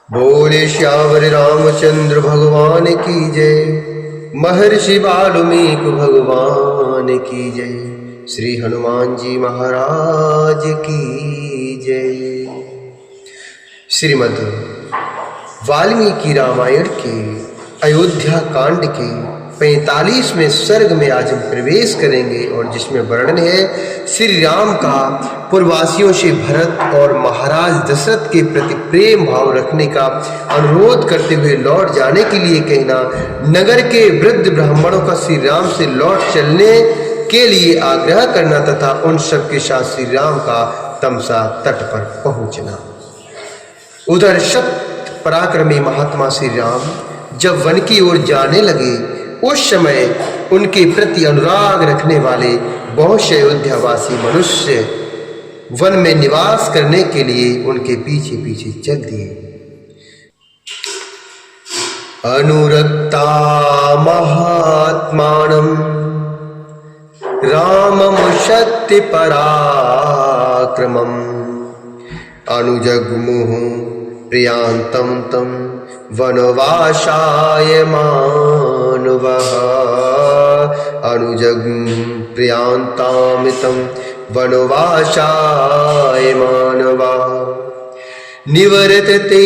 बोले श्यावर रामचंद्र भगवान की जय। महर्षि वाल्मीकि भगवान की जय। श्री हनुमान जी महाराज की जय। श्रीमद् वाल्मीकि रामायण के अयोध्या कांड के 45वें सर्ग में आज हम प्रवेश करेंगे और जिसमें वर्णन है श्री राम का पूर्ववासियों से भरत और महाराज दशरथ के प्रति प्रेम भाव रखने का अनुरोध करते हुए लौट जाने के लिए कहना, नगर के वृद्ध ब्राह्मणों का श्री राम से लौट चलने के लिए आग्रह करना तथा उन सब के साथ श्री राम का तमसा तट पर पहुंचना। उधर शत पराक्रमी महात्मा श्री राम जब वन की ओर जाने लगे, उस समय उनके प्रति अनुराग रखने वाले बहुत से अयोध्यावासी मनुष्य वन में निवास करने के लिए उनके पीछे पीछे चल दिए। अनुरक्ता महात्मानं रामं शक्ति पराक्रमम् अनुजग्मुः प्रियांतं तं वनवासाय मानवः। अनुजग्मुः प्रियांतामितं वनवासाय मानवा। निवर्तते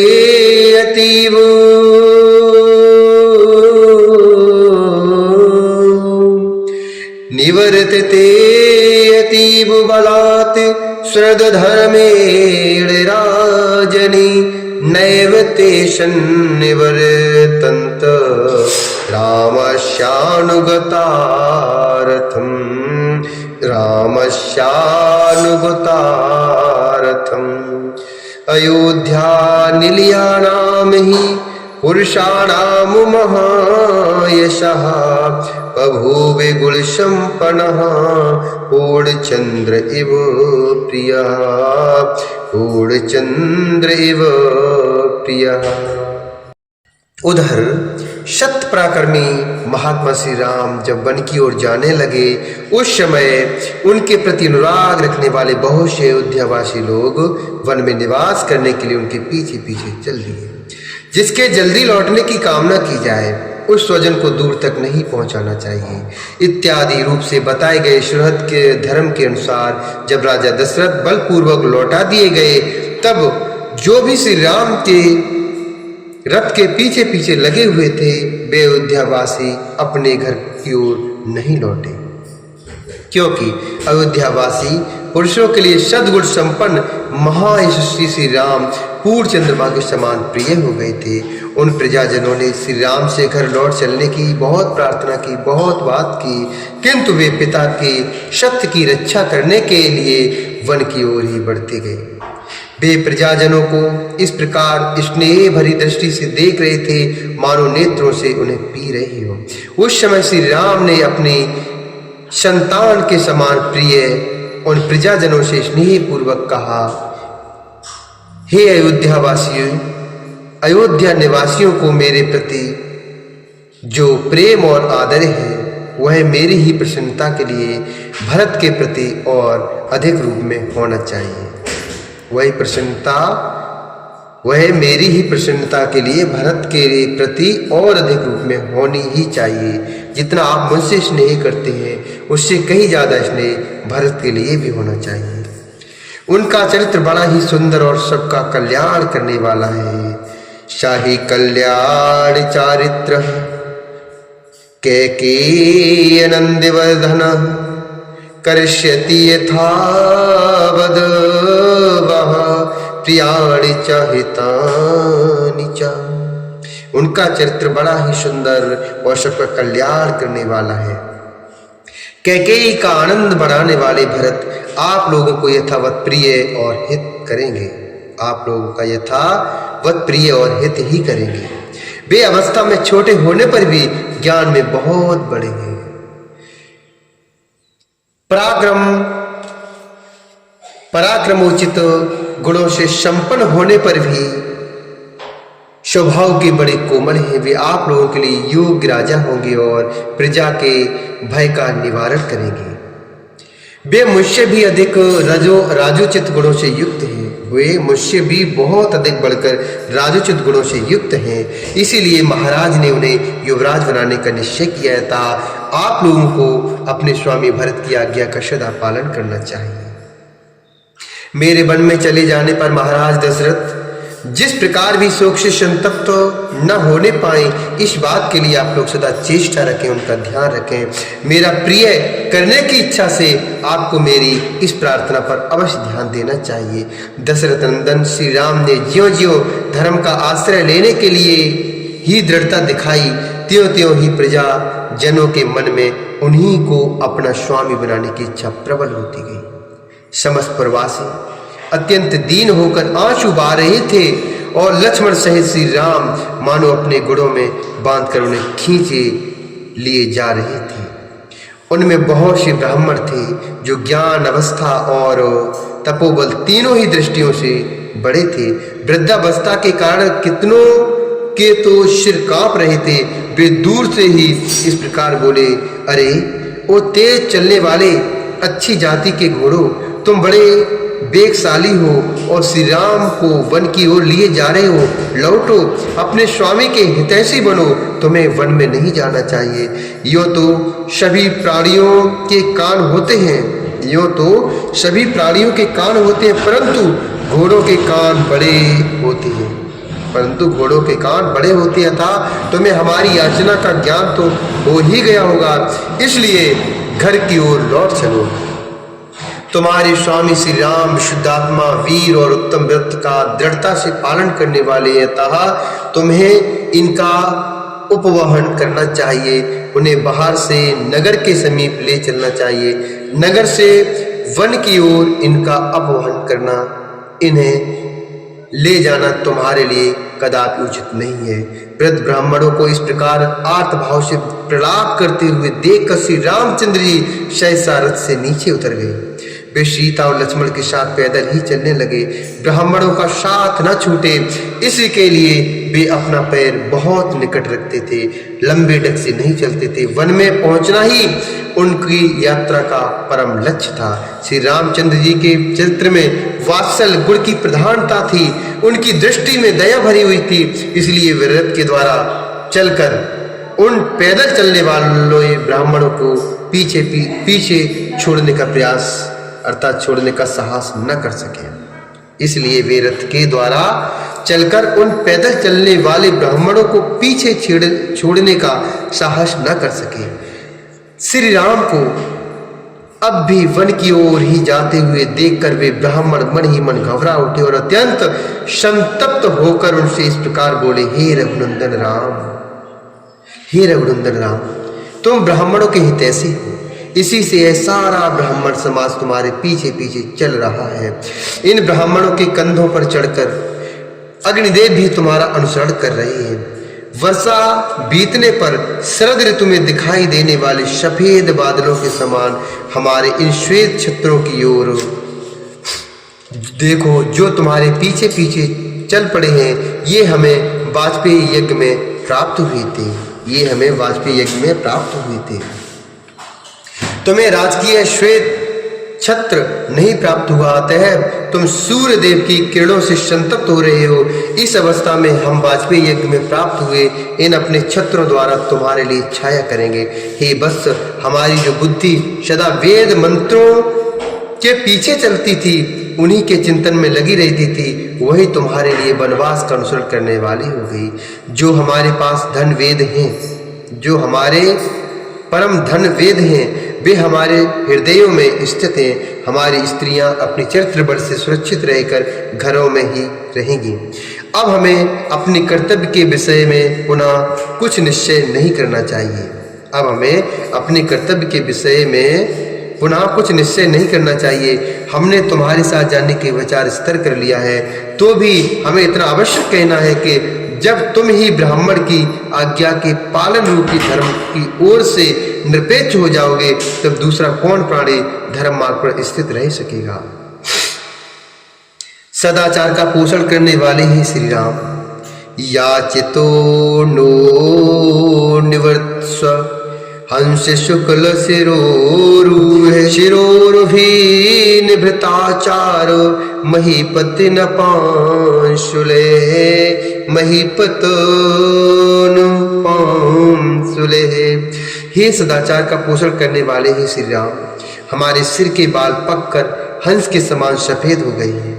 अतीव बलात् श्रद्धधर्मेण राजनि नैव ते सन्निवर्तन्त रामस्यानुगतार्थम् अयोध्या निलयानां हि पुरुषाणां महायशः बभूवे गुणसम्पन्नः पूर्णचन्द्र इव प्रियः पूर्णचन्द्र इव प्रियः। उधर शत पराक्रमी महात्मा श्री राम जब वन की ओर जाने लगे, उस समय उनके प्रति अनुराग रखने वाले बहुत से अयोध्यावासी लोग वन में निवास करने के लिए उनके पीछे पीछे चल दिए। जिसके जल्दी लौटने की कामना की जाए उस स्वजन को दूर तक नहीं पहुंचाना चाहिए इत्यादि रूप से बताए गए सुहृद के धर्म के अनुसार जब राजा दशरथ बलपूर्वक लौटा दिए गए, तब जो भी श्री राम के रथ के पीछे पीछे लगे हुए थे वे अयोध्यावासी अपने घर की ओर नहीं लौटे, क्योंकि अयोध्यावासी पुरुषों के लिए सद्गुण संपन्न महायशस्वी श्री राम पूर्ण चंद्रमा के समान प्रिय हो गए थे। उन प्रजाजनों ने श्री राम से घर लौट चलने की बहुत प्रार्थना की, बहुत बात की, किंतु वे पिता के सत्य की रक्षा करने के लिए वन की ओर ही बढ़ते गए। वे प्रजाजनों को इस प्रकार स्नेह भरी दृष्टि से देख रहे थे मानो नेत्रों से उन्हें पी रही हो। उस समय श्री राम ने अपने संतान के समान प्रिय उन प्रजाजनों से स्नेह पूर्वक कहा, हे अयोध्यावासियों, अयोध्या निवासियों को मेरे प्रति जो प्रेम और आदर है वह मेरी ही प्रसन्नता के लिए भरत के प्रति और अधिक रूप में होना चाहिए। वह मेरी ही प्रसन्नता के लिए भरत के प्रति और अधिक रूप में होनी ही चाहिए। जितना आप मुझसे स्नेह करते हैं उससे कहीं ज़्यादा स्नेह भरत के लिए भी होना चाहिए। उनका चरित्र बड़ा ही सुंदर और सबका कल्याण करने वाला है। शाही कल्याण चारित्र कैकेयी नंदवर्धन करिष्यति यथावद वह प्रियाणि च हितानि च। उनका चरित्र बड़ा ही सुंदर और सबका कल्याण करने वाला है। कैकेयी का आनंद बढ़ाने वाले भरत आप लोगों को यथावत प्रिय और हित करेंगे। आप लोगों का यथावत प्रिय और हित ही करेंगे। वे अवस्था में छोटे होने पर भी ज्ञान में बहुत बड़े हैं। पराक्रमोचित गुणों से संपन्न होने पर भी स्वभाव के बड़े कोमल हैं। वे आप लोगों के लिए योग्य राजा होंगे और प्रजा के भय का निवारण करेंगे। वे मुझसे भी अधिक राजोचित गुणों से युक्त हैं। वे मुझसे भी बहुत अधिक बढ़कर राजोचित गुणों से युक्त हैं। इसीलिए महाराज ने उन्हें युवराज बनाने का निश्चय किया था। आप लोगों को अपने स्वामी भरत की आज्ञा का सदा पालन करना चाहिए। मेरे वन में चले जाने पर महाराज दशरथ जिस प्रकार भी शोक से संतप्त न होने पाए, इस बात के लिए आप लोग सदा चेष्टा रखें, उनका ध्यान रखें। मेरा प्रिय करने की इच्छा से आपको मेरी इस प्रार्थना पर अवश्य ध्यान देना चाहिए। दशरथ नंदन श्री राम ने ज्यों ज्यों धर्म का आश्रय लेने के लिए ही दृढ़ता दिखाई, त्यों त्यों ही प्रजा जनों के मन में उन्हीं को अपना स्वामी बनाने की इच्छा प्रबल होती गई। समस्त प्रवासी अत्यंत दीन होकर आंसू बहा रहे थे और लक्ष्मण सहित श्री राम मानो अपने गुड़ों में बांधकर उन्हें खींचे लिए जा रहे थे। उनमें बहुत से ब्राह्मण थे जो ज्ञान, अवस्था और तपोबल तीनों ही दृष्टियों से बड़े थे। वृद्धावस्था के कारण कितनों के तो सिर कांप रहे थे। वे दूर से ही इस प्रकार बोले, अरे ओ तेज चलने वाले अच्छी जाति के घोड़ों, तुम बड़े वेगशाली हो और श्री राम को वन की ओर लिए जा रहे हो। लौटो, अपने स्वामी के हितैषी बनो, तुम्हें वन में नहीं जाना चाहिए। यो तो सभी प्राणियों के कान होते हैं, परंतु घोड़ों के कान बड़े होते हैं। था तुम्हें हमारी याचना का ज्ञान तो हो ही गया होगा, इसलिए घर की ओर लौट चलो। तुम्हारे स्वामी श्री राम शुद्धात्मा, वीर और उत्तम व्रत का दृढ़ता से पालन करने वाले हैं, अतः तुम्हें इनका उपवहन करना चाहिए। उन्हें बाहर से नगर के समीप ले चलना चाहिए। नगर से वन की ओर इनका अपवहन करना, इन्हें ले जाना तुम्हारे लिए कदापि उचित नहीं है। वृद्ध ब्राह्मणों को इस प्रकार आर्त भाव से प्रलाप करते हुए देखकर श्री रामचंद्र जी सहसा रथ से नीचे उतर गए। वे सीता और लक्ष्मण के साथ पैदल ही चलने लगे। ब्राह्मणों का साथ न छूटे, इसी के लिए वे अपना पैर बहुत निकट रखते थे, लंबे डग से नहीं चलते थे। वन में पहुंचना ही उनकी यात्रा का परम लक्ष्य था। श्री रामचंद्र जी के चरित्र में वात्सल गुण की प्रधानता थी, उनकी दृष्टि में दया भरी हुई थी। इसलिए वे रथ के द्वारा चलकर उन पैदल चलने वाले ब्राह्मणों को पीछे छोड़ने का प्रयास अर्थात छोड़ने का साहस न कर सके। इसलिए वे रथ के द्वारा चलकर उन पैदल चलने वाले ब्राह्मणों को पीछे छोड़ने का साहस न कर सके। श्री राम को अब भी वन की ओर ही जाते हुए देखकर वे ब्राह्मण मन ही मन घबरा उठे और अत्यंत संतप्त होकर उनसे इस प्रकार बोले, हे रघुनंदन राम, तुम ब्राह्मणों के हितैषी हो, इसी से यह सारा ब्राह्मण समाज तुम्हारे पीछे पीछे चल रहा है। इन ब्राह्मणों के कंधों पर चढ़कर अग्निदेव भी तुम्हारा अनुसरण कर रहे हैं। वर्षा बीतने पर शरद ऋतु में दिखाई देने वाले सफेद बादलों के समान हमारे इन श्वेत छत्रों की ओर देखो, जो तुम्हारे पीछे पीछे चल पड़े हैं। ये हमें वाजपेयी यज्ञ में प्राप्त हुए थे। तुम्हें राजकीय श्वेत छत्र नहीं प्राप्त हुआ, अतः तुम सूर्य देव की किरणों से संतप्त हो रहे हो। इस अवस्था में हम वाजपेयी यज्ञ में प्राप्त हुए इन अपने छत्रों द्वारा तुम्हारे लिए छाया करेंगे। हे बस, हमारी जो बुद्धि सदा वेद मंत्रों के पीछे चलती थी, उन्हीं के चिंतन में लगी रहती थी, वही तुम्हारे लिए वनवास का अनुसरण करने वाली हो गई। जो हमारे पास धन वेद हैं, जो हमारे परम धन वेद हैं, वे हमारे हृदयों में स्थित हैं। हमारी स्त्रियां अपनी चरित्र बल से सुरक्षित रहकर घरों में ही रहेंगी। अब हमें अपने कर्तव्य के विषय में पुनः कुछ निश्चय नहीं करना चाहिए। हमने तुम्हारे साथ जाने के विचार स्थिर कर लिया है, तो भी हमें इतना अवश्य कहना है कि जब तुम ही ब्राह्मण की आज्ञा के पालन रूपी धर्म की ओर से निरपेक्ष हो जाओगे, तब दूसरा कौन प्राणी धर्म मार्ग पर स्थित रह सकेगा। सदाचार का पोषण करने वाले ही श्री राम, याचितो नो निवर्त्स्व हंस शुक्ल शिरोरुहे शिरोरुभि निभृताचार महीपति न पांशुले, महीपतो न पांशुले। हे सदाचार का पोषण करने वाले ही श्री राम, हमारे सिर के बाल पककर हंस के समान सफेद हो गए हैं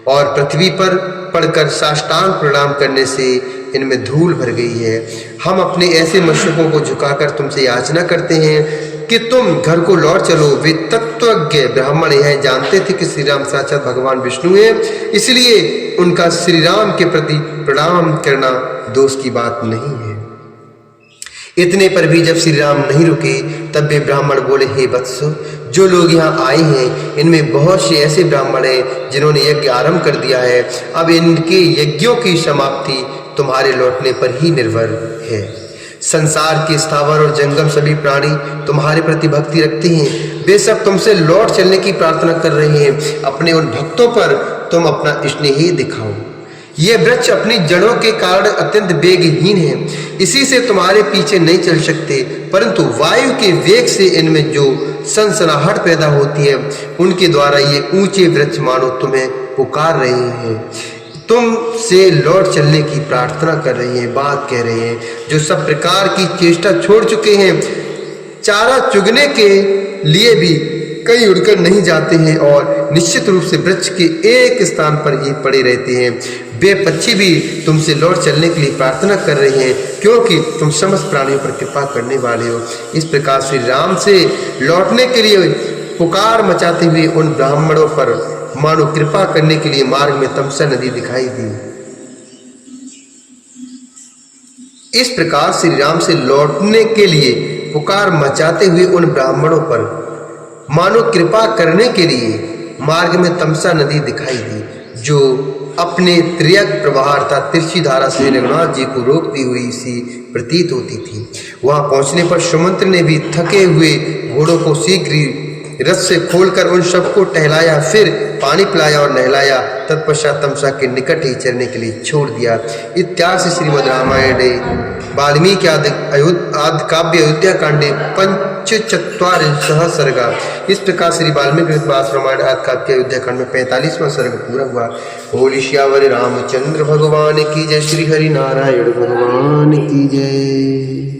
और पृथ्वी पर पड़कर साष्टांग प्रणाम करने से इनमें धूल भर गई है। हम अपने ऐसे मस्तकों को झुकाकर तुमसे याचना करते हैं कि तुम घर को लौट चलो। वे तत्वज्ञ ब्राह्मण यह जानते थे कि श्री राम साक्षात भगवान विष्णु हैं, इसलिए उनका श्री राम के प्रति प्रणाम करना दोष की बात नहीं है। इतने पर भी जब श्री राम नहीं रुके तब वे ब्राह्मण बोले, हे वत्सो, जो लोग यहाँ आए हैं इनमें बहुत से ऐसे ब्राह्मण हैं जिन्होंने यज्ञ आरंभ कर दिया है। अब इनके यज्ञों की समाप्ति तुम्हारे लौटने पर ही निर्भर है। संसार के स्थावर और जंगम सभी प्राणी तुम्हारे प्रति भक्ति रखते हैं, वे सब तुमसे लौट चलने की प्रार्थना कर रहे हैं। अपने उन भक्तों पर तुम अपना स्नेह दिखाओ। ये वृक्ष अपनी जड़ों के कारण अत्यंत वेगहीन है, इसी से तुम्हारे पीछे नहीं चल सकते, परंतु वायु के वेग से इनमें जो सनसनाहट पैदा होती है उनके द्वारा ये ऊंचे वृक्ष मानो तुम्हें पुकार रहे हैं, तुमसे लौट चलने की प्रार्थना कर रहे हैं, बात कह रहे हैं। जो सब प्रकार की चेष्टा छोड़ चुके हैं, चारा चुगने के लिए भी कहीं उड़कर नहीं जाते हैं और निश्चित रूप से वृक्ष के एक स्थान पर ही पड़े रहते हैं। वे पक्षी भी तुमसे लौट चलने के लिए प्रार्थना कर रहे हैं, क्योंकि तुम समस्त प्राणियों पर कृपा करने वाले हो। इस प्रकार श्री राम से लौटने के लिए पुकार मचाते हुए उन ब्राह्मणों पर मानो कृपा करने के लिए मार्ग में तमसा नदी दिखाई दी। इस प्रकार श्री राम से लौटने के लिए पुकार मचाते हुए उन ब्राह्मणों पर मानो कृपा करने के लिए मार्ग में तमसा नदी दिखाई दी, जो अपने त्रियक प्रवाह अर्थात तिरछी धारा से रघुनाथ जी को रोकती हुई सी प्रतीत होती थी। वहां पहुंचने पर सुमंत्र ने भी थके हुए घोड़ों को शीघ्र ही रथ से खोलकर उन सबको टहलाया, फिर पानी पिलाया और नहलाया। तत्पश्चात तमसा के निकट ही चरने के लिए छोड़ दिया। इत्यादि श्रीमद् रामायणे वाल्मीकि आदि काव्य अयोध्या कांडे 45 सर्गा। इस प्रकार श्री वाल्मीकि रामायण आदि काव्य अयोध्या कांड में 45वां सर्ग पूरा हुआ। बोल श्यावर रामचंद्र भगवान की जय, श्री हरि नारायण भगवान की जय।